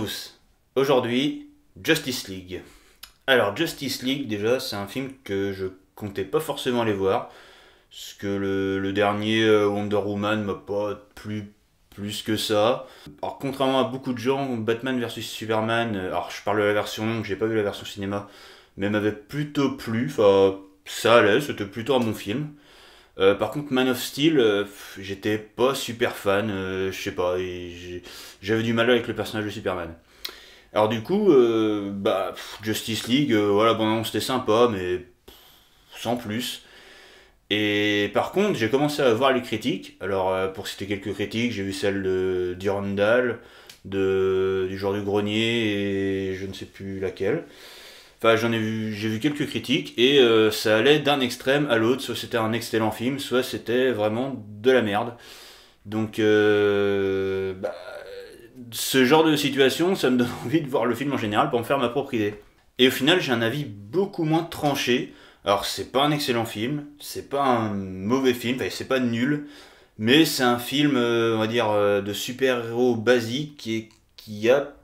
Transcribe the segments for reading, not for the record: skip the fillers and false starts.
tous, aujourd'hui Justice League. Alors Justice League déjà c'est un film que je comptais pas forcément aller voir, parce que le dernier Wonder Woman m'a pas plu plus que ça. Alors contrairement à beaucoup de gens, Batman vs Superman, alors je parle de la version longue, j'ai pas vu la version cinéma, mais m'avait plutôt plu, enfin ça allait, c'était plutôt un bon film. Par contre, Man of Steel, j'étais pas super fan, je sais pas, j'avais du mal avec le personnage de Superman. Alors du coup, Justice League, voilà, bon, c'était sympa, mais sans plus. Et par contre, j'ai commencé à voir les critiques. Alors, pour citer quelques critiques, j'ai vu celle de Durandal, du Joueur du Grenier, et je ne sais plus laquelle. Enfin, j'ai vu quelques critiques et ça allait d'un extrême à l'autre. Soit c'était un excellent film, soit c'était vraiment de la merde. Donc, ce genre de situation, ça me donne envie de voir le film en général pour me faire ma propre idée. Et au final, j'ai un avis beaucoup moins tranché. Alors, c'est pas un excellent film, c'est pas un mauvais film, enfin, c'est pas nul, mais c'est un film, on va dire, de super-héros basique et qui a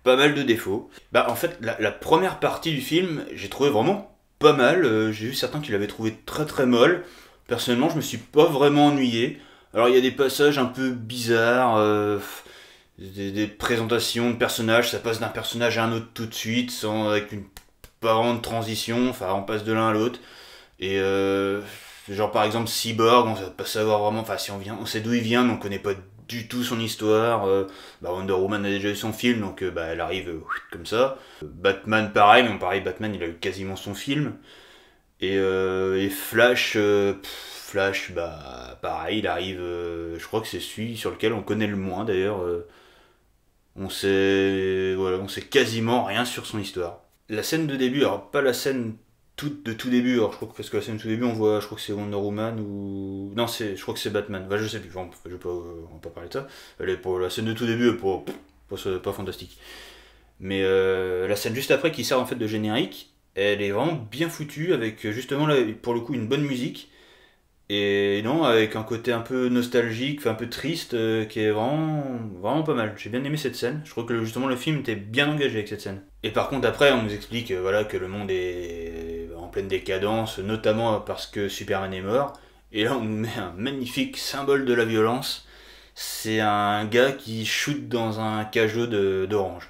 pas mal de défauts. Bah en fait, la première partie du film, j'ai trouvé vraiment pas mal. J'ai vu certains qui l'avaient trouvé très très molle. Personnellement, je me suis pas vraiment ennuyé. Alors il y a des passages un peu bizarres, des présentations de personnages, ça passe d'un personnage à un autre tout de suite, sans avec une pas vraiment de transition. Enfin, on passe de l'un à l'autre. Et genre par exemple Cyborg, on va pas savoir vraiment, enfin si on sait d'où il vient, mais on connaît pas du tout son histoire. Wonder Woman a déjà eu son film, donc elle arrive comme ça. Batman pareil, mais pareil Batman il a eu quasiment son film. Et Flash, Flash pareil, il arrive, je crois que c'est celui sur lequel on connaît le moins d'ailleurs. On sait quasiment rien sur son histoire. La scène de début, alors pas la scène de tout début, alors je crois que parce que la scène de tout début on voit, je crois que c'est Wonder Woman ou. Non, je crois que c'est Batman, je sais plus, enfin, on va pas parler de ça. Pour la scène de tout début, pas fantastique. Mais la scène juste après qui sert en fait de générique, elle est vraiment bien foutue avec justement là, pour le coup une bonne musique. Et non, avec un côté un peu nostalgique, enfin un peu triste, qui est vraiment pas mal. J'ai bien aimé cette scène. Je crois que justement le film était bien engagé avec cette scène. Et par contre après, on nous explique voilà que le monde est en pleine décadence, notamment parce que Superman est mort. Et là, on nous met un magnifique symbole de la violence. C'est un gars qui shoot dans un cajot d'orange.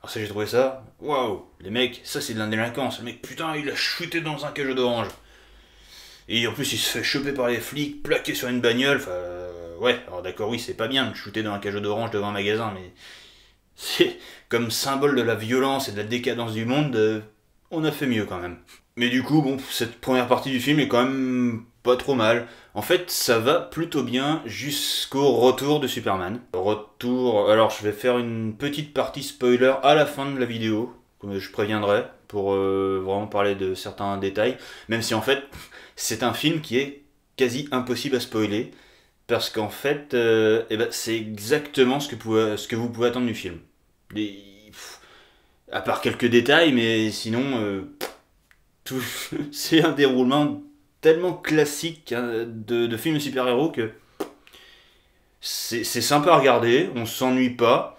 Alors ça, j'ai trouvé ça. Waouh, les mecs, ça c'est de la délinquance. Le mec, putain, il a shooté dans un cajot d'orange. Et en plus, il se fait choper par les flics, plaqué sur une bagnole. Enfin, ouais, alors d'accord, oui, c'est pas bien de shooter dans un cajot d'orange devant un magasin, mais c'est comme symbole de la violence et de la décadence du monde, on a fait mieux quand même. Mais du coup, bon, cette première partie du film est quand même pas trop mal. En fait, ça va plutôt bien jusqu'au retour de Superman. Retour. Alors, je vais faire une petite partie spoiler à la fin de la vidéo, comme je préviendrai, pour vraiment parler de certains détails. Même si en fait, c'est un film qui est quasi impossible à spoiler, parce qu'en fait, c'est exactement ce que vous pouvez attendre du film. À part quelques détails, mais sinon, tout, c'est un déroulement tellement classique hein, de films de super-héros que c'est sympa à regarder, on s'ennuie pas.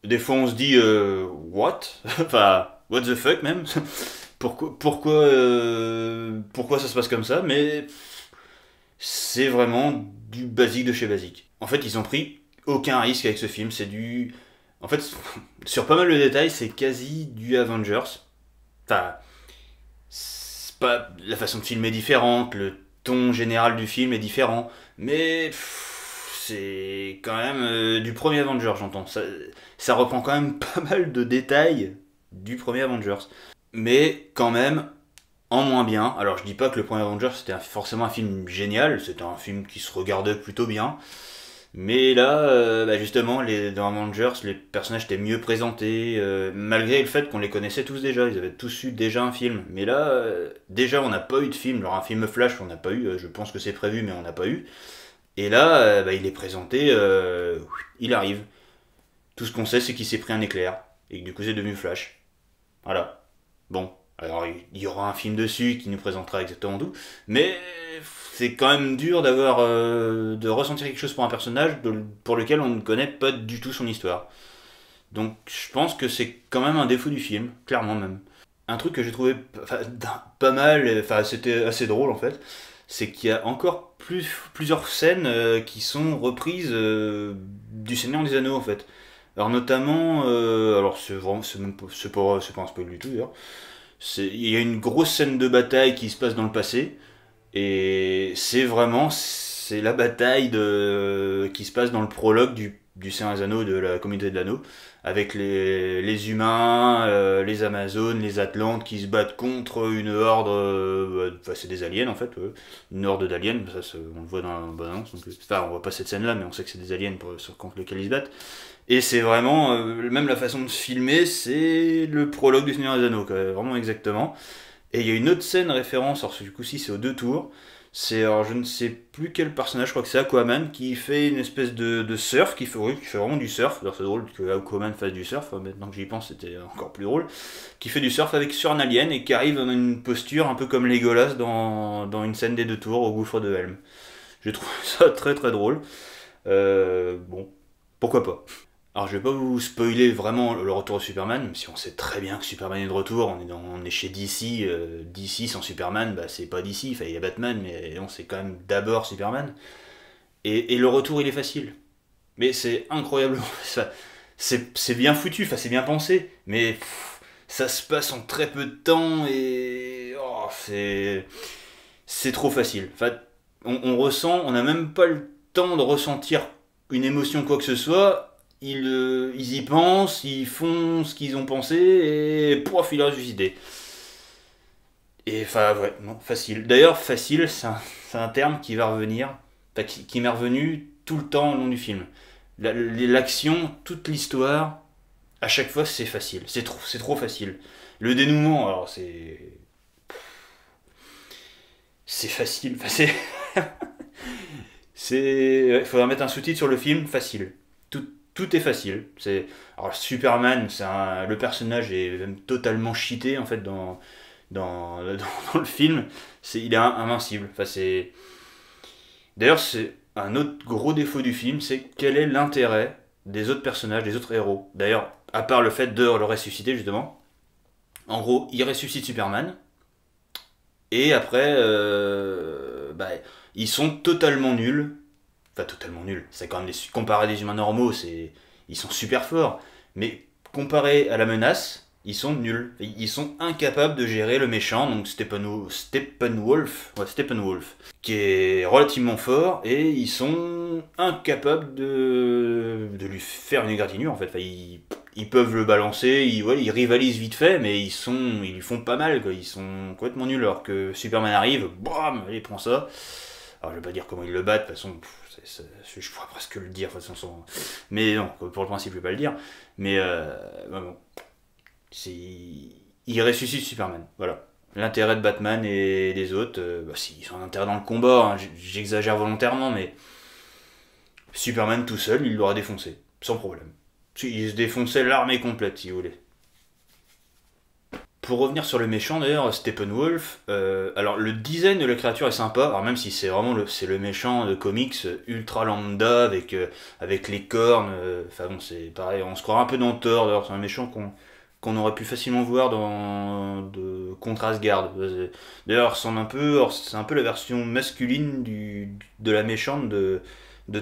Des fois, on se dit what? Enfin, what the fuck même? Pourquoi ça se passe comme ça? Mais c'est vraiment du basique de chez basique. En fait, ils ont pris aucun risque avec ce film. C'est du. En fait, sur pas mal de détails, c'est quasi du Avengers. Enfin, c'est pas. La façon de filmer est différente, le ton général du film est différent, mais c'est quand même du premier Avengers, j'entends. Ça reprend quand même pas mal de détails du premier Avengers. Mais quand même, en moins bien. Alors je dis pas que le premier Avengers c'était forcément un film génial, c'était un film qui se regardait plutôt bien. Mais là, justement, dans Avengers, les personnages étaient mieux présentés, malgré le fait qu'on les connaissait tous déjà, ils avaient tous eu déjà un film. Mais là, déjà on n'a pas eu de film, genre un film Flash on n'a pas eu, je pense que c'est prévu mais on n'a pas eu. Et là, il est présenté, il arrive. Tout ce qu'on sait c'est qu'il s'est pris un éclair, et que du coup c'est devenu Flash. Voilà. Bon, alors il y aura un film dessus qui nous présentera exactement tout, mais c'est quand même dur de ressentir quelque chose pour un personnage pour lequel on ne connaît pas du tout son histoire. Donc je pense que c'est quand même un défaut du film, clairement même. Un truc que j'ai trouvé enfin, pas mal, enfin c'était assez drôle en fait, c'est qu'il y a encore plusieurs scènes qui sont reprises du Seigneur des Anneaux en fait. Alors notamment, alors c'est vraiment, c'est pas un spoil du tout d'ailleurs. Il y a une grosse scène de bataille qui se passe dans le passé, et c'est la bataille qui se passe dans le prologue du Seigneur des Anneaux, de la communauté de l'anneau, avec les humains, les Amazones, les Atlantes qui se battent contre une horde, enfin c'est des aliens en fait, une horde d'aliens, on le voit dans la bande-annonce, enfin on voit pas cette scène là, mais on sait que c'est des aliens contre lesquels ils se battent. Et c'est vraiment, même la façon de filmer, c'est le prologue du Seigneur des Anneaux, quoi, vraiment exactement. Et il y a une autre scène référence, alors du coup-ci c'est aux deux tours. C'est, alors je ne sais plus quel personnage, je crois que c'est Aquaman, qui fait une espèce de surf, oui, qui fait vraiment du surf. Alors c'est drôle que Aquaman fasse du surf, maintenant que j'y pense c'était encore plus drôle. Qui fait du surf sur un alien et qui arrive dans une posture un peu comme Legolas dans une scène des deux tours au gouffre de Helm. J'ai trouvé ça très très drôle. Bon, pourquoi pas. Alors je vais pas vous spoiler vraiment le retour de Superman, même si on sait très bien que Superman est de retour, on est chez DC, DC sans Superman, bah c'est pas DC, enfin il y a Batman, mais on c'est quand même d'abord Superman. Et le retour il est facile. Mais c'est incroyable, c'est bien foutu, enfin c'est bien pensé, mais ça se passe en très peu de temps et c'est trop facile. Enfin, on n'a même pas le temps de ressentir une émotion quoi que ce soit. Ils y pensent, ils font ce qu'ils ont pensé et pouf, il est ressuscité. Et enfin, ouais, non, facile. D'ailleurs, facile, c'est un terme qui va revenir, enfin, qui m'est revenu tout le temps au long du film. L'action, toute l'histoire, à chaque fois, c'est facile. C'est trop facile. Le dénouement, alors c'est facile. Enfin, il faudra mettre un sous-titre sur le film, facile. Tout est facile. Alors Superman, le personnage est même totalement cheaté en fait dans le film. Il est invincible. Enfin, D'ailleurs, c'est un autre gros défaut du film, c'est quel est l'intérêt des autres personnages, des autres héros. D'ailleurs, à part le fait de le ressusciter justement. En gros, il ressuscite Superman, et après, bah, ils sont totalement nuls. Enfin, totalement nuls. C'est quand même comparé à des humains normaux, ils sont super forts. Mais comparé à la menace, ils sont nuls. Ils sont incapables de gérer le méchant, donc Steppenwolf, ouais, Steppenwolf, qui est relativement fort, et ils sont incapables de lui faire une égratignure en fait. Enfin, ils peuvent le balancer, ils rivalisent vite fait, mais ils lui font pas mal, quoi. Ils sont complètement nuls. Alors que Superman arrive, bam, allez, prends ça. Alors je vais pas dire comment ils le battent, de toute façon, je pourrais presque le dire, de toute façon. Mais non, pour le principe, je vais pas le dire. Mais bon, il ressuscite Superman, voilà. L'intérêt de Batman et des autres, bah, si, ils ont un intérêt dans le combat, hein, j'exagère volontairement, mais Superman tout seul, il l'aura défoncé, sans problème. Il se défonçait l'armée complète, si vous voulez. Pour revenir sur le méchant d'ailleurs, Steppenwolf, alors le design de la créature est sympa, alors même si c'est vraiment c'est le méchant de comics ultra lambda avec les cornes, enfin bon c'est pareil, on se croit un peu dans Thor d'ailleurs, c'est un méchant qu'on aurait pu facilement voir contre Asgard. D'ailleurs c'est un peu la version masculine de la méchante de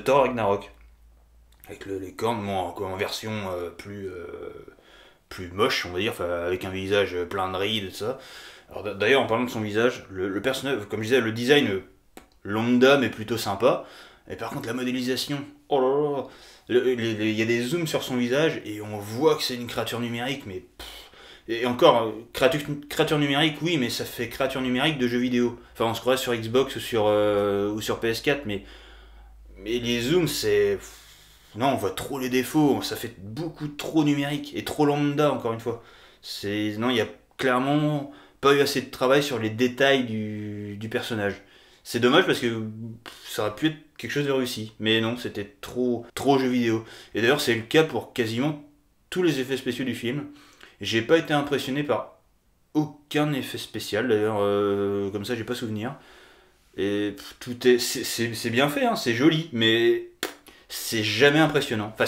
Thor Ragnarok. Avec les cornes, bon, en version plus moche, on va dire, avec un visage plein de rides et tout ça. Alors d'ailleurs, en parlant de son visage, le personnage, comme je disais, le design lambda mais plutôt sympa. Et par contre, la modélisation, oh là là, il y a des zooms sur son visage et on voit que c'est une créature numérique, mais et encore, créature numérique, oui, mais ça fait créature numérique de jeux vidéo. Enfin, on se croirait sur Xbox ou sur PS4, mais les zooms, c'est non, on voit trop les défauts, ça fait beaucoup trop numérique et trop lambda encore une fois. Non, il y a clairement pas eu assez de travail sur les détails du personnage. C'est dommage parce que ça aurait pu être quelque chose de réussi, mais non, c'était trop jeu vidéo. Et d'ailleurs, c'est le cas pour quasiment tous les effets spéciaux du film. J'ai pas été impressionné par aucun effet spécial, d'ailleurs, comme ça, j'ai pas souvenir. Et c'est bien fait, hein, c'est joli, mais c'est jamais impressionnant. Enfin,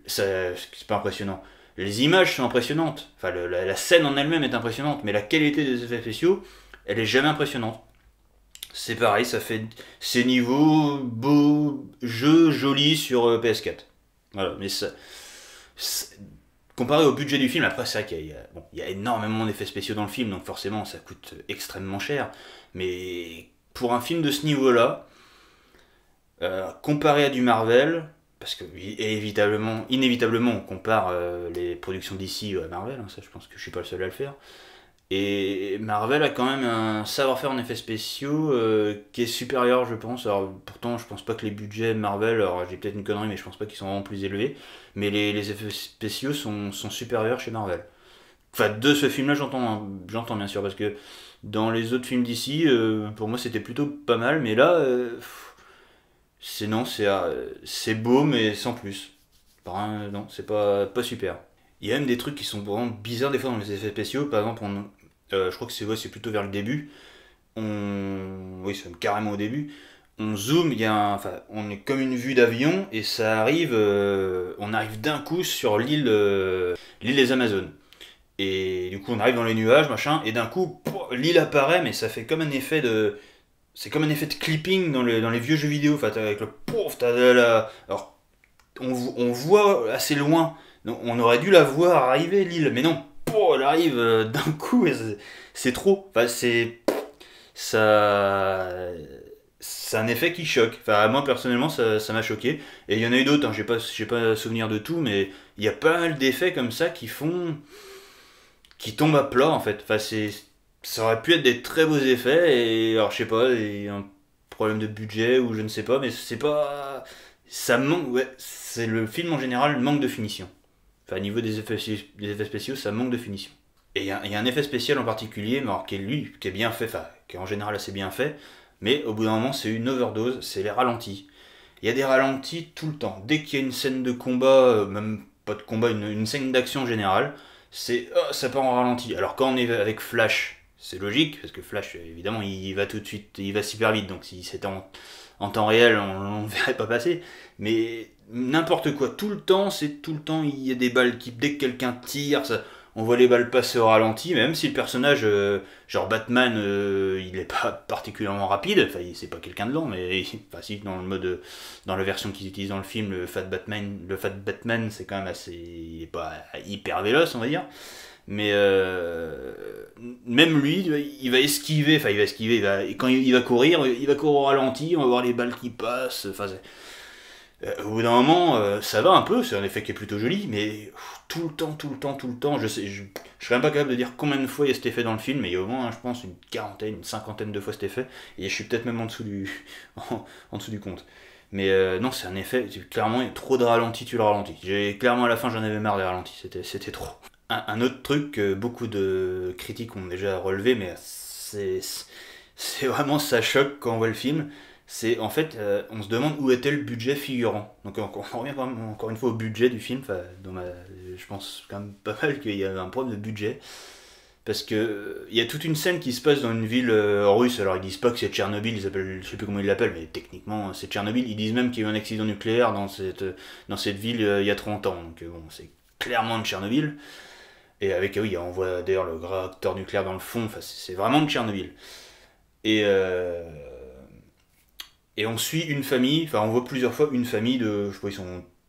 C'est pas impressionnant. Les images sont impressionnantes, enfin la scène en elle-même est impressionnante, mais la qualité des effets spéciaux, elle est jamais impressionnante. C'est pareil, ça fait c'est niveau beau jeu joli sur PS4. Voilà, mais ça, comparé au budget du film, après c'est vrai bon, il y a énormément d'effets spéciaux dans le film, donc forcément ça coûte extrêmement cher. Mais pour un film de ce niveau-là, comparé à du Marvel, parce que inévitablement on compare les productions d'ici à Marvel, hein, ça je pense que je suis pas le seul à le faire. Et Marvel a quand même un savoir-faire en effets spéciaux qui est supérieur, je pense. Alors, pourtant, je pense pas que les budgets Marvel, alors j'ai peut-être une connerie, mais je pense pas qu'ils sont vraiment plus élevés. Mais les effets spéciaux sont supérieurs chez Marvel. Enfin, de ce film-là, j'entends bien sûr, parce que dans les autres films d'ici, pour moi, c'était plutôt pas mal. Mais là, c'est non, c'est beau, mais sans plus. Non, c'est pas super. Il y a même des trucs qui sont vraiment bizarres des fois dans les effets spéciaux. Par exemple, je crois que c'est plutôt vers le début. Oui, c'est carrément au début. On zoome, enfin, on est comme une vue d'avion et ça arrive, on arrive d'un coup sur l'île des Amazones. Et du coup, on arrive dans les nuages, machin, et d'un coup, l'île apparaît, mais ça fait comme un effet c'est comme un effet de clipping dans les vieux jeux vidéo. Enfin, avec le pouf, alors, on voit assez loin. Donc, on aurait dû la voir arriver, l'île, mais non, elle arrive d'un coup, et c'est trop. Enfin, ça, c'est un effet qui choque. Enfin, moi personnellement, ça m'a choqué. Et il y en a eu d'autres, hein, j'ai pas souvenir de tout, mais il y a pas mal d'effets comme ça qui tombent à plat en fait. Enfin, ça aurait pu être des très beaux effets, et alors je sais pas, il y a un problème de budget ou je ne sais pas, mais c'est pas. Ça manque, ouais, c'est le film en général manque de finition. Enfin, au niveau des effets spéciaux, ça manque de finition. Et il y a un effet spécial en particulier, mais alors, qui est bien fait, enfin, qui est en général assez bien fait, mais au bout d'un moment, c'est une overdose, c'est les ralentis. Il y a des ralentis tout le temps. Dès qu'il y a une scène de combat, même pas de combat, une scène d'action générale, ça part en ralenti. Alors quand on est avec Flash, c'est logique, parce que Flash, évidemment, il va tout de suite, il va super vite, donc si c'était en temps réel, on ne verrait pas passer. Mais n'importe quoi, tout le temps, il y a des balles qui, dès que quelqu'un tire, on voit les balles passer au ralenti, même si le personnage, genre Batman, il est pas particulièrement rapide, enfin c'est pas quelqu'un de lent, mais enfin, si, dans la version qu'ils utilisent dans le film, le Fat Batman c'est quand même assez, il est pas hyper véloce on va dire, mais même lui, et quand il va courir, il va courir au ralenti, on va voir les balles qui passent, enfin au bout d'un moment, ça va un peu, c'est un effet qui est plutôt joli, mais tout le temps, je serais même pas capable de dire combien de fois il y a cet effet dans le film, mais il y a au moins, je pense, une quarantaine, une cinquantaine de fois cet effet, et je suis peut-être même en dessous en dessous du compte. Mais non, c'est un effet, clairement, il y a trop de ralentis, tu le ralentis. Clairement, à la fin, j'en avais marre des ralentis, c'était trop. Un autre truc que beaucoup de critiques ont déjà relevé, mais c'est vraiment ça choque quand on voit le film, c'est en fait, on se demande où était le budget figurant. Donc on revient quand même, encore une fois au budget du film. Enfin, je pense quand même pas mal qu'il y a un problème de budget. Parce que il y a toute une scène qui se passe dans une ville russe. Alors ils disent pas que c'est Tchernobyl, je sais plus comment ils l'appellent, mais techniquement c'est Tchernobyl. Ils disent même qu'il y a eu un accident nucléaire dans cette ville il y a 30 ans. Donc bon, c'est clairement de Tchernobyl. Et avec, oui, on voit d'ailleurs le réacteur nucléaire dans le fond. Enfin, c'est vraiment de Tchernobyl. Et et on suit une famille, enfin on voit plusieurs fois une famille de, je sais pas,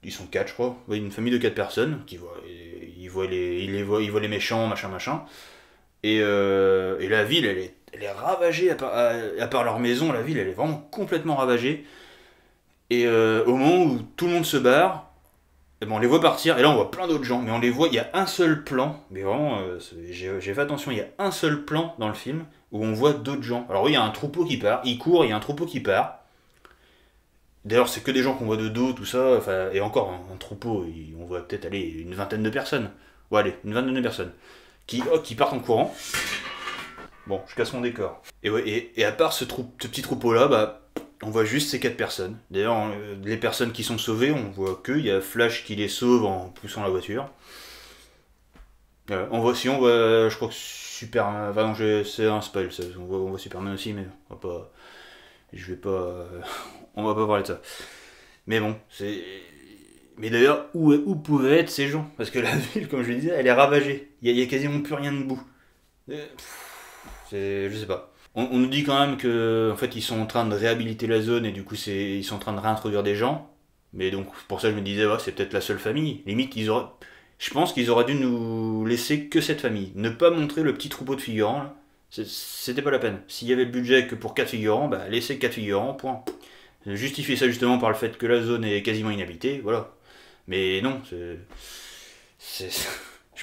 ils sont quatre, je crois, ouais, une famille de quatre personnes qui voient, ils voient les méchants, machin, machin. Et la ville, elle est ravagée à part leur maison, la ville, elle est vraiment complètement ravagée. Et au moment où tout le monde se barre, eh ben, on les voit partir, et là on voit plein d'autres gens, mais on les voit, il y a un seul plan, mais vraiment, j'ai fait attention, il y a un seul plan dans le film où on voit d'autres gens. Alors oui, il y a un troupeau qui part, il court, il y a un troupeau qui part. D'ailleurs, c'est que des gens qu'on voit de dos, tout ça, enfin, et encore, un troupeau, on voit peut-être aller une vingtaine de personnes. Ouais, allez, une vingtaine de personnes. Qui partent en courant. Bon, je casse mon décor. Et ouais, et à part ce petit troupeau-là, bah, on voit juste ces quatre personnes. D'ailleurs, les personnes qui sont sauvées, on voit que, il y a Flash qui les sauve en poussant la voiture. On voit, je crois que Superman, enfin non, c'est un spoil, on voit Superman aussi, mais je vais pas, on va pas parler de ça. Mais bon, Mais d'ailleurs, où pouvaient être ces gens? Parce que la ville, comme je le disais, elle est ravagée. Il y a quasiment plus rien debout. Je sais pas. On nous dit quand même que en fait ils sont en train de réhabiliter la zone et du coup ils sont en train de réintroduire des gens. Mais donc pour ça je me disais ouais, c'est peut-être la seule famille. Limite je pense qu'ils auraient dû nous laisser que cette famille. Ne pas montrer le petit troupeau de figurants là. C'était pas la peine. S'il y avait le budget que pour 4 figurants, bah laissez 4 figurants, point. Justifier ça justement par le fait que la zone est quasiment inhabitée, voilà. Mais non, je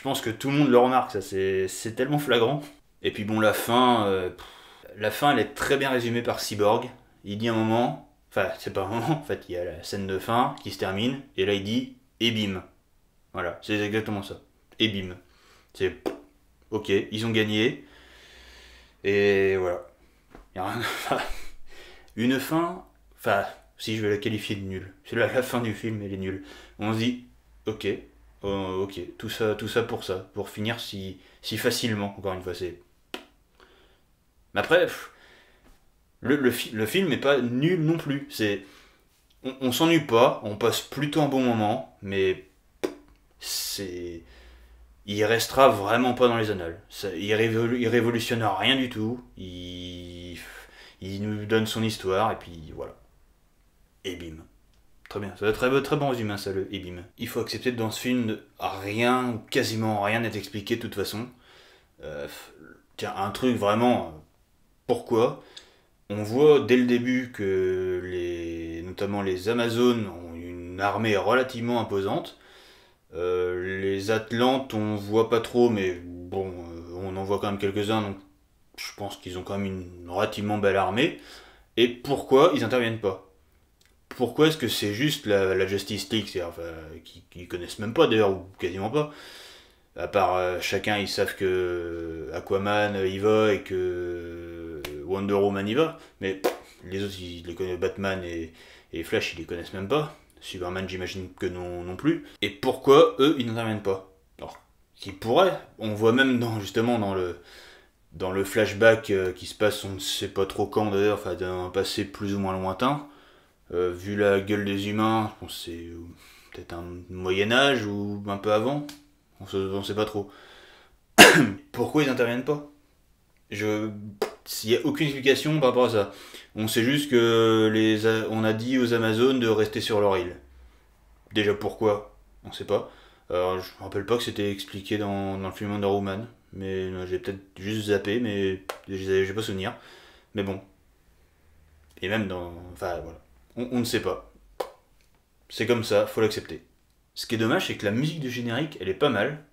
pense que tout le monde le remarque, ça c'est tellement flagrant. Et puis bon, la fin elle est très bien résumée par Cyborg. Il dit un moment, enfin c'est pas un moment, en fait il y a la scène de fin qui se termine, et là il dit et bim. Voilà, c'est exactement ça. Et bim. C'est ok, ils ont gagné, et voilà. Y a rien- Une fin, enfin, si je vais la qualifier de nulle. C'est la fin du film, elle est nulle. On se dit, ok, ok, tout ça, pour finir si facilement, encore une fois, c'est... Mais après, le film n'est pas nul non plus. On s'ennuie pas, on passe plutôt un bon moment, mais c'est... Il restera vraiment pas dans les annales. Il révolutionne rien du tout. Il nous donne son histoire, et puis voilà. Et bim. Très bien, ça va être très bon résumé ça, le et bim. Il faut accepter que dans ce film, rien, quasiment rien n'est expliqué de toute façon. Euh, Tiens, un truc vraiment, pourquoi? On voit dès le début que notamment les Amazones ont une armée relativement imposante. Les Atlantes, on voit pas trop, mais bon, on en voit quand même quelques-uns, donc je pense qu'ils ont quand même une relativement belle armée. Et pourquoi ils interviennent pas? Pourquoi est-ce que c'est juste la Justice League, c'est-à-dire, enfin, qui connaissent même pas d'ailleurs, ou quasiment pas, à part chacun ils savent que Aquaman y va et que Wonder Woman y va, mais les autres ils les connaissent, Batman et Flash ils les connaissent même pas, Superman j'imagine que non plus, et pourquoi eux ils n'interviennent pas? Alors, qui pourraient, on voit même justement dans le flashback qui se passe on ne sait pas trop quand d'ailleurs, enfin d'un passé plus ou moins lointain. Vu la gueule des humains, je pense que c'est peut-être un Moyen-Âge ou un peu avant. On sait pas trop. Pourquoi ils interviennent pas? S'il n'y a aucune explication par rapport à ça. On sait juste que on a dit aux Amazones de rester sur leur île. Déjà pourquoi? On sait pas. Alors, je me rappelle pas que c'était expliqué dans le film Wonder Woman. Mais j'ai peut-être juste zappé, mais j'ai pas souvenir. Mais bon. Et même dans. Enfin voilà. On ne sait pas. C'est comme ça, faut l'accepter. Ce qui est dommage, c'est que la musique du générique, elle est pas mal.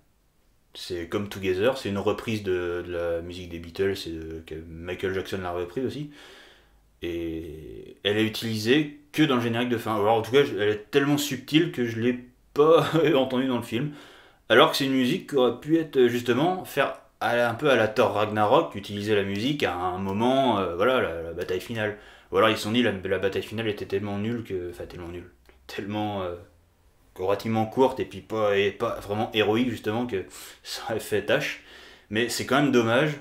C'est comme Together, c'est une reprise de la musique des Beatles et que Michael Jackson l'a reprise aussi. Et elle est utilisée que dans le générique de fin. Alors en tout cas, elle est tellement subtile que je l'ai pas entendue dans le film. Alors que c'est une musique qui aurait pu être justement faire un peu à la Thor Ragnarok, utiliser la musique à un moment, voilà, la bataille finale. Ou alors ils se sont dit la bataille finale était tellement nulle que. Enfin, tellement nulle. Tellement relativement courte et puis pas vraiment héroïque justement que ça aurait fait tâche. Mais c'est quand même dommage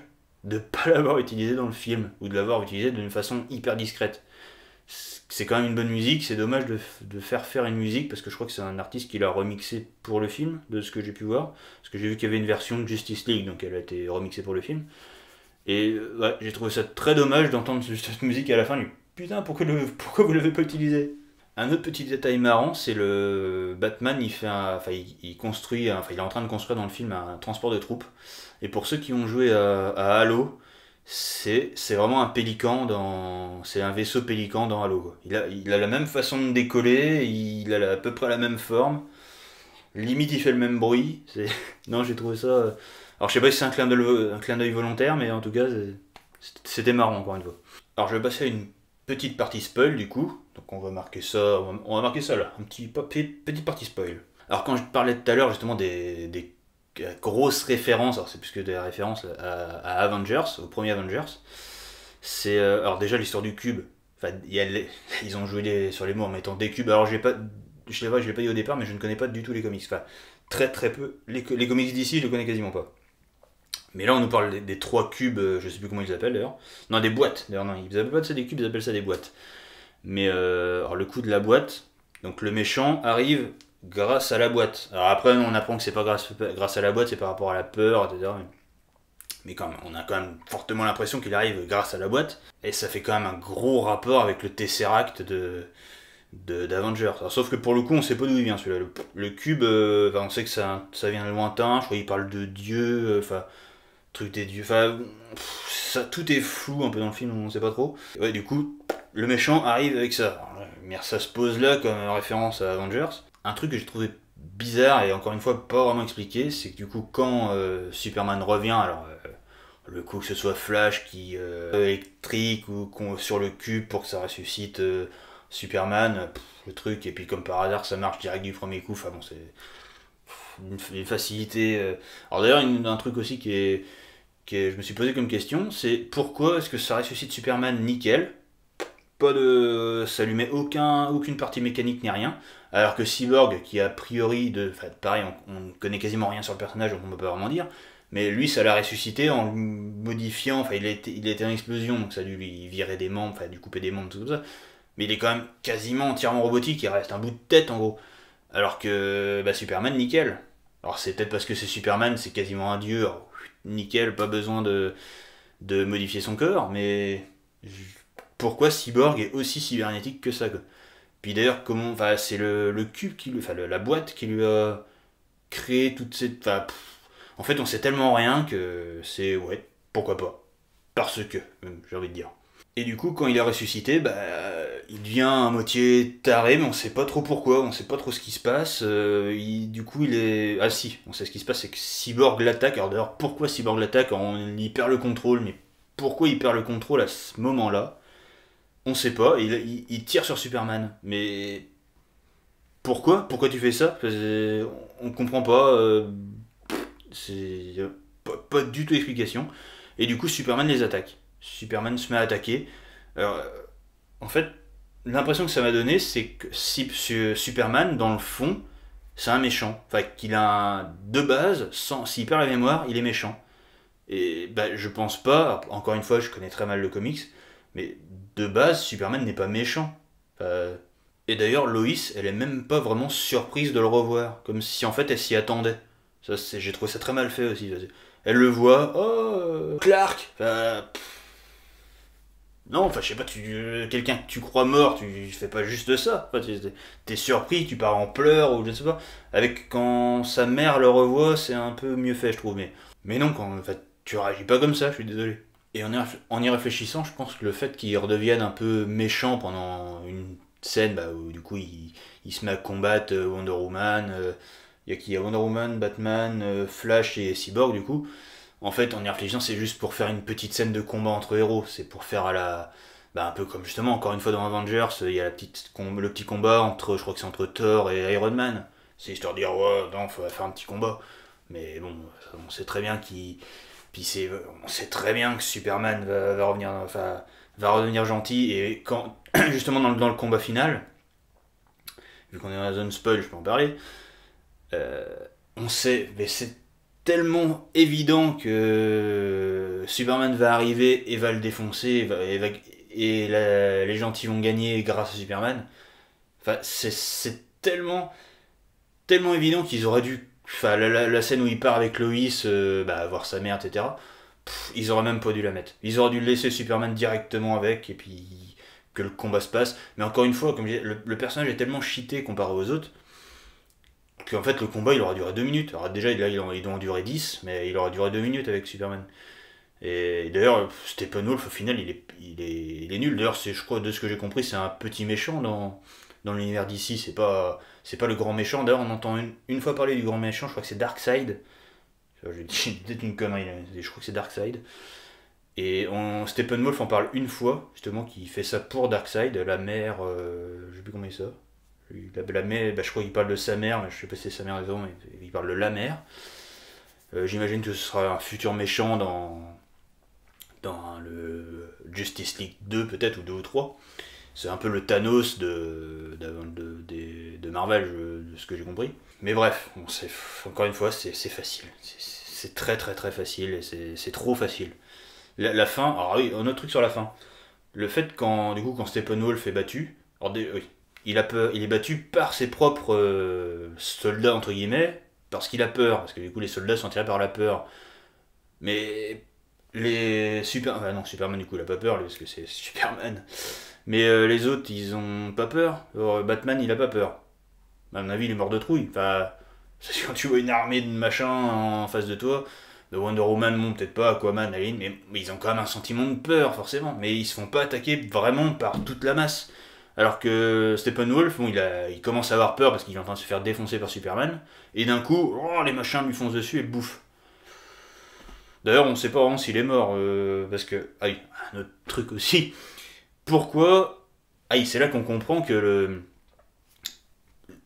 de pas l'avoir utilisé dans le film ou de l'avoir utilisé d'une façon hyper discrète. C'est quand même une bonne musique, c'est dommage de faire une musique parce que je crois que c'est un artiste qui l'a remixé pour le film, de ce que j'ai pu voir. Parce que j'ai vu qu'il y avait une version de Justice League, donc elle a été remixée pour le film. Et ouais, j'ai trouvé ça très dommage d'entendre cette musique à la fin. Putain, pourquoi vous l'avez pas utilisé? Un autre petit détail marrant, c'est le Batman, enfin, il construit, enfin, il est en train de construire dans le film un transport de troupes. Et pour ceux qui ont joué à Halo, c'est vraiment un pélican c'est un vaisseau pélican dans Halo, quoi. Il a la même façon de décoller, il a à peu près la même forme. Limite, il fait le même bruit. Non, j'ai trouvé ça. Alors, je sais pas si c'est un clin d'œil volontaire, mais en tout cas, c'était marrant encore une fois. Alors, je vais passer à une petite partie spoil du coup. Donc on va marquer ça, on va marquer ça là, petite partie spoil. Alors quand je parlais tout à l'heure justement des grosses références, alors c'est plus que des références à Avengers, au premier Avengers, c'est alors déjà l'histoire du cube. Enfin, ils ont joué sur les mots en mettant des cubes. Alors je l'ai pas dit au départ, mais je ne connais pas du tout les comics. Enfin, très très peu. Les comics d'ici, je les connais quasiment pas. Mais là, on nous parle des trois cubes, je sais plus comment ils appellent d'ailleurs. Non, des boîtes. D'ailleurs, non, ils appellent pas ça des cubes, ils appellent ça des boîtes. Mais alors, le coup de la boîte, donc le méchant arrive grâce à la boîte. Alors après, on apprend que c'est pas grâce à la boîte, c'est par rapport à la peur, etc. Mais quand même, on a quand même fortement l'impression qu'il arrive grâce à la boîte. Et ça fait quand même un gros rapport avec le Tesseract d'Avengers. Sauf que pour le coup, on sait pas d'où il vient celui-là. Le cube, on sait que ça vient de lointain. Je crois qu'il parle de Dieu, truc des dieux. Tout est flou un peu dans le film, on sait pas trop. Et ouais, du coup, le méchant arrive avec ça. Alors, ça se pose là comme référence à Avengers. Un truc que j'ai trouvé bizarre et encore une fois pas vraiment expliqué, c'est que du coup, quand Superman revient, alors le coup que ce soit Flash qui électrique ou sur le cube pour que ça ressuscite Superman, le truc, et puis comme par hasard ça marche direct du premier coup, enfin bon, c'est une facilité. Alors d'ailleurs, un truc aussi je me suis posé comme question, c'est pourquoi est-ce que ça ressuscite Superman nickel, pas de, ça lui met aucune partie mécanique ni rien, alors que Cyborg, qui a priori, pareil, on ne connaît quasiment rien sur le personnage, donc on ne peut pas vraiment dire, mais lui, ça l'a ressuscité en le modifiant, il a été en explosion, donc ça a dû lui virer des membres, enfin, dû couper des membres, tout ça, mais il est quand même quasiment entièrement robotique, il reste un bout de tête en gros, alors que Superman, nickel. Alors c'est peut-être parce que c'est Superman, c'est quasiment un dieu, alors, nickel, pas besoin de modifier son corps, mais pourquoi Cyborg est aussi cybernétique que ça quoi. Puis d'ailleurs, c'est le cube la boîte qui lui a créé toute cette. En fait, on sait tellement rien que c'est ouais, pourquoi pas. Parce que, même, j'ai envie de dire. Et du coup, quand il est ressuscité, il devient à moitié taré, mais on sait pas trop pourquoi, on sait pas trop ce qui se passe. Du coup, il est. Ah si, on sait ce qui se passe, c'est que Cyborg l'attaque. Alors d'ailleurs, pourquoi Cyborg l'attaque? Il perd le contrôle, mais pourquoi il perd le contrôle à ce moment-là? On sait pas, il tire sur Superman. Mais pourquoi? Pourquoi tu fais ça? On comprend pas. C'est pas du tout d'explication. Et du coup, Superman les attaque. Superman se met à attaquer. Alors, en fait, l'impression que ça m'a donné, c'est que Superman, dans le fond, c'est un méchant. Enfin, qu'il a de base, s'il perd la mémoire, il est méchant. Et je pense pas, encore une fois, je connais très mal le comics, mais de base, Superman n'est pas méchant. Enfin, et d'ailleurs, Lois, elle est même pas vraiment surprise de le revoir, comme si en fait elle s'y attendait. J'ai trouvé ça très mal fait aussi. Elle le voit, oh, Clark. Non, je sais pas, quelqu'un que tu crois mort, tu fais pas juste ça. T'es surpris, tu pars en pleurs ou je ne sais pas. Avec quand sa mère le revoit, c'est un peu mieux fait, je trouve. Mais non, en fait, tu réagis pas comme ça, je suis désolé. Et en y réfléchissant, je pense que le fait qu'il redevienne un peu méchant pendant une scène où du coup il se met à combattre Wonder Woman, il y a qui? Il y a Wonder Woman, Batman, Flash et Cyborg du coup. En fait, en y réfléchissant, c'est juste pour faire une petite scène de combat entre héros. C'est pour faire à la. Un peu comme justement, encore une fois dans Avengers, il y a le petit combat entre. Je crois que c'est entre Thor et Iron Man. C'est histoire de dire, ouais, non, faut faire un petit combat. Mais bon, on sait très bien qu'il. Puis on sait très bien que Superman va revenir. Va redevenir gentil. Et quand. Justement, dans le combat final, vu qu'on est dans la zone spoil, je peux en parler. On sait, mais c'est tellement évident que Superman va arriver et va le défoncer les gentils vont gagner grâce à Superman. C'est tellement évident qu'ils auraient dû. La scène où il part avec Lois, voir sa mère, etc. Ils auraient même pas dû la mettre. Ils auraient dû laisser Superman directement avec et puis que le combat se passe. Mais encore une fois, comme je disais, le personnage est tellement cheaté comparé aux autres qu'en fait le combat il aura duré 2 minutes. Alors déjà il doit en durer 10, mais il aura duré 2 minutes avec Superman. Et d'ailleurs, Steppenwolf au final il est nul. D'ailleurs, je crois, de ce que j'ai compris, c'est un petit méchant dans l'univers d'ici. C'est pas le grand méchant. D'ailleurs, on entend une fois parler du grand méchant, je crois que c'est Darkseid. J'ai dit peut-être une connerie, je crois que c'est Darkseid. Et Steppenwolf en parle une fois, justement, qui fait ça pour Darkseid, la mère, je sais plus comment il ça. La mère, je crois qu'il parle de sa mère, mais je sais pas si c'est sa mère raison, mais il parle de la mère. J'imagine que ce sera un futur méchant dans le Justice League 2 peut-être, ou 2 ou 3. C'est un peu le Thanos de Marvel, de ce que j'ai compris. Mais bref, encore une fois, c'est facile. C'est très très très facile, et c'est trop facile. La fin, alors oui, un autre truc sur la fin. Le fait quand Steppenwolf est battu, alors oui, il a peur, il est battu par ses propres soldats, entre guillemets, parce qu'il a peur, parce que du coup les soldats sont tirés par la peur. Mais les super... Enfin non, Superman du coup il a pas peur, lui, parce que c'est Superman. Mais les autres, ils ont pas peur. Alors, Batman, il a pas peur. À mon avis, il est mort de trouille. Enfin, c'est quand tu vois une armée de machins en face de toi, de Wonder Woman, bon, peut-être pas, Aquaman, Aline, mais ils ont quand même un sentiment de peur, forcément. Mais ils se font pas attaquer vraiment par toute la masse. Alors que Steppenwolf, bon, il commence à avoir peur parce qu'il est en train de se faire défoncer par Superman. Et d'un coup, oh, les machins lui foncent dessus et le bouffent. D'ailleurs, on sait pas vraiment s'il est mort. Parce que. Ah oui, un autre truc aussi. Pourquoi. Ah oui, c'est là qu'on comprend que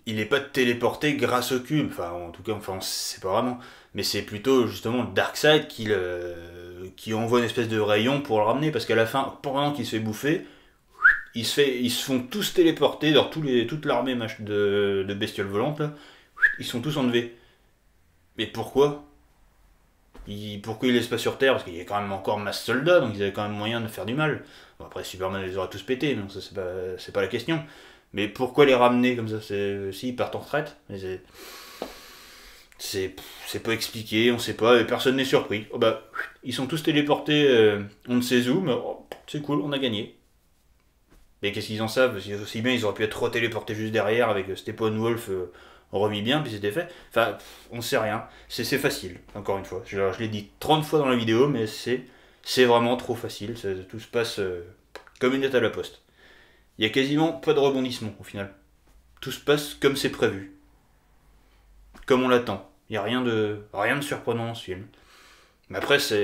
il n'est pas téléporté grâce au cube. Enfin, en tout cas, enfin, on sait pas vraiment. Mais c'est plutôt justement Darkseid qui envoie une espèce de rayon pour le ramener. Parce qu'à la fin, pendant qu'il se fait bouffer, ils se font tous téléporter dans toute l'armée de bestioles volantes. Là. Ils sont tous enlevés. Mais pourquoi pourquoi ils laissent pas sur Terre? Parce qu'il y a quand même encore masse soldats, donc ils avaient quand même moyen de faire du mal. Bon, après, Superman les aura tous pétés, donc ça c'est pas la question. Mais pourquoi les ramener comme ça? S'ils partent en retraite, c'est pas expliqué, on sait pas, et personne n'est surpris. Oh bah, ils sont tous téléportés, on ne sait où, mais oh, c'est cool, on a gagné. Mais qu'est-ce qu'ils en savent? Aussi bien, ils auraient pu être téléportés juste derrière avec Steppenwolf remis bien, puis c'était fait. Enfin, on sait rien. C'est facile, encore une fois. Je l'ai dit 30 fois dans la vidéo, mais c'est vraiment trop facile. Tout se passe comme une lettre à la poste. Il y a quasiment pas de rebondissement au final. Tout se passe comme c'est prévu. Comme on l'attend. Il n'y a rien de surprenant dans ce film. Mais après, ça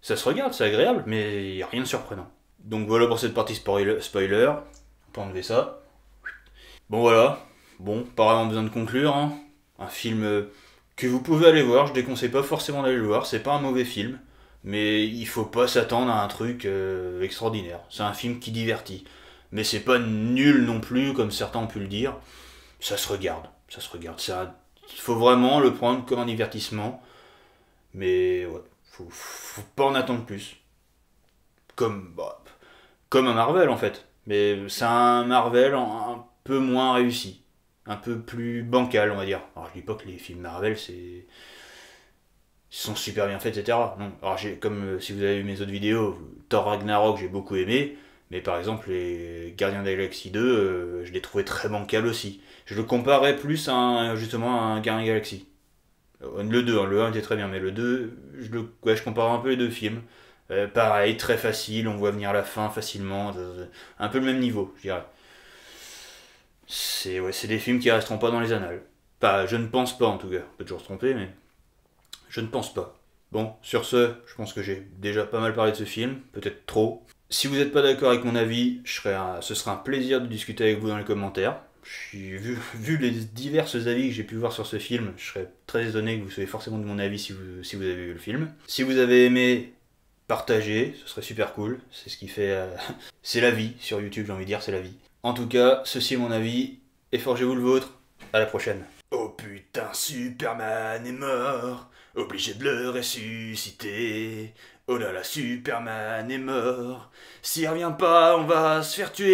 se regarde, c'est agréable, mais il n'y a rien de surprenant. Donc voilà pour cette partie spoiler. On peut enlever ça. Bon voilà. Bon, pas vraiment besoin de conclure. Hein. Un film que vous pouvez aller voir. Je déconseille pas forcément d'aller le voir. C'est pas un mauvais film. Mais il faut pas s'attendre à un truc extraordinaire. C'est un film qui divertit. Mais c'est pas nul non plus, comme certains ont pu le dire. Ça se regarde. Ça se regarde. Il faut vraiment le prendre comme un divertissement. Mais ouais, faut pas en attendre plus. Comme un Marvel en fait. Mais c'est un Marvel un peu moins réussi. Un peu plus bancal, on va dire. Alors je dis pas que les films Marvel, ils sont super bien faits, etc. Non. Alors comme si vous avez vu mes autres vidéos, Thor Ragnarok, j'ai beaucoup aimé. Mais par exemple, les Gardiens de la Galaxie 2, je l'ai trouvé très bancal aussi. Je le comparais plus justement à un Gardien de la Galaxie. Le 2, hein, le 1 était très bien, mais le 2, je compare un peu les deux films. Pareil, très facile, on voit venir la fin facilement. Un peu le même niveau, je dirais. C'est des films qui resteront pas dans les annales. Pas, je ne pense pas en tout cas. On peut toujours se tromper, mais je ne pense pas. Bon, sur ce, je pense que j'ai déjà pas mal parlé de ce film, peut-être trop. Si vous n'êtes pas d'accord avec mon avis, ce sera un plaisir de discuter avec vous dans les commentaires. Vu les diverses avis que j'ai pu voir sur ce film, je serais très étonné que vous soyez forcément de mon avis si vous avez vu le film. Si vous avez aimé, partagez, ce serait super cool. C'est ce qui fait... c'est la vie sur YouTube, j'ai envie de dire, c'est la vie. En tout cas, ceci est mon avis, et forgez-vous le vôtre. À la prochaine. Oh putain, Superman est mort, obligé de le ressusciter. Oh là là, Superman est mort, s'il revient pas, on va se faire tuer.